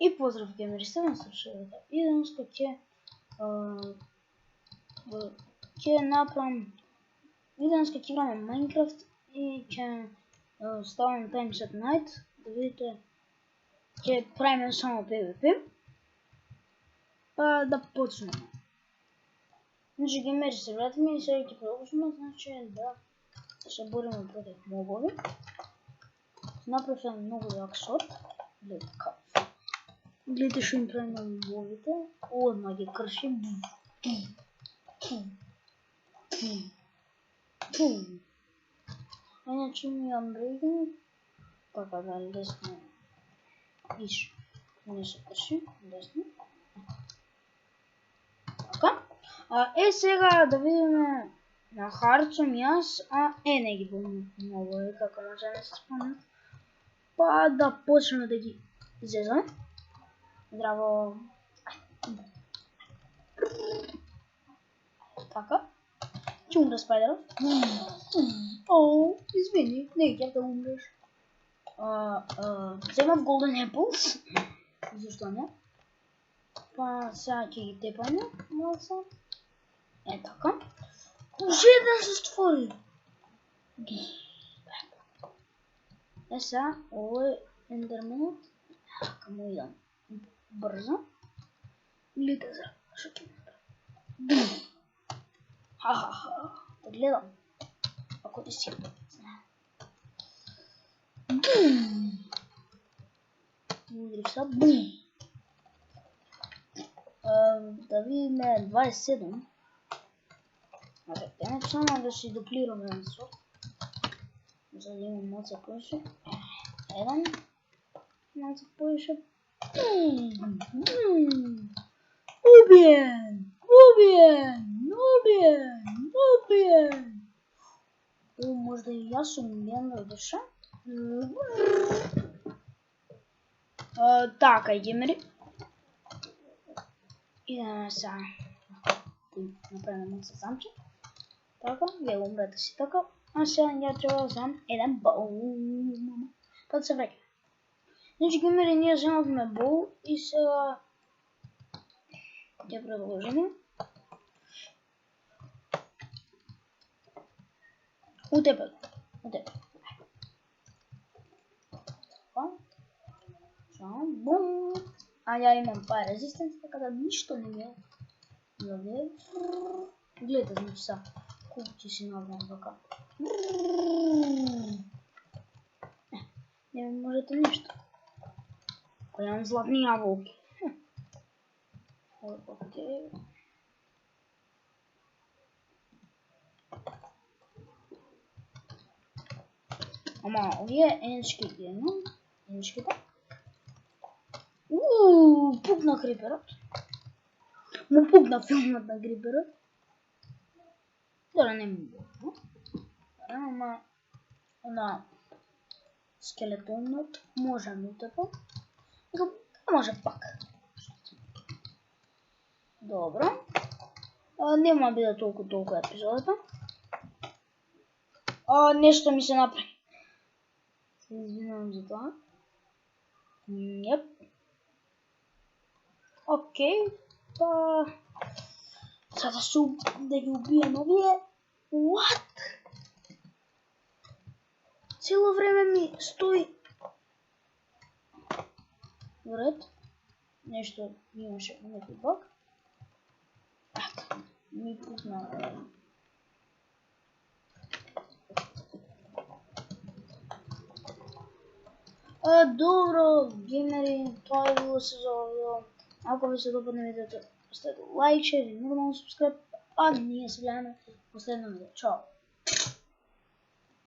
И поздрав геймери, сте ме слушалите. И денеска ќе направам денеска ќе играме Minecraft и ќе ставам Times at Night, да видите ќе правиме само PvP. Па да почнеме. Значи геймери се вратиме и сега ќе продолжиме, значи да се бориме против мобови. Направив много як шот. Гледайте што им правим на мобовите. Одма ги кршим. Иначе ми unbreaking. Така да лесно. Виж, не се крши. Лесно. Така. Сега да видиме на хард сум јас, не ги помнам мобови, како може да се спомнат. Па да почнеме да ги зезаме. Здраво. Така. Ќе умре спайдеров. Извини, не ќе да умреш. Земав Golden Apples. Зашто не? Па сега ќе ги тепаме малце. Така. Уже да се створи. Сега, ово е ендерменот. Каму идам брзо. Гледате за што ќе направи. Ха-ха-ха. Да гледам. Ако ти си. Удрив са. Да видиме 27. Само да си дуплираме на сорт. За да имам малце повише. Еден. Малце повише. Убиен! Може и јас сум убиен да душа. Така, геймери. Идеме сега. Направиме малце замче. Така, вие умрете си така. Сега ја треба да знам еден бол. Па да се вреќа. Значи, геймери, ние вземавме бол и сега ќе продолжиме. Утепе. Бум. Ја имам па резистенс, така да ништо не ми е. Гледате, значи са. Колко ќе си направам така. Не можете ништо. Кој имам златни јаболки. Окей. Ама, овие енички ги имам. Еничките. Пукна криперот. Му пукна филмот на криперот. Дора не ми било. Ама, на скелетонот може да утепа. Може пак. Добро. Нема да биде толку епизодата. Нешто ми се направи. Се извинувам за тоа. Јеп. Окей. Па сега да ги убием овие. What? Цело време ми стои. Вред. Нешто имаше некој баг. Ми пусна. Добро, геймери, тоа е било се за видео. Ако ви се допадне видеото, оставете лайк, шер и нормално субскрайб, ние се гледаме в последно видео. Чао!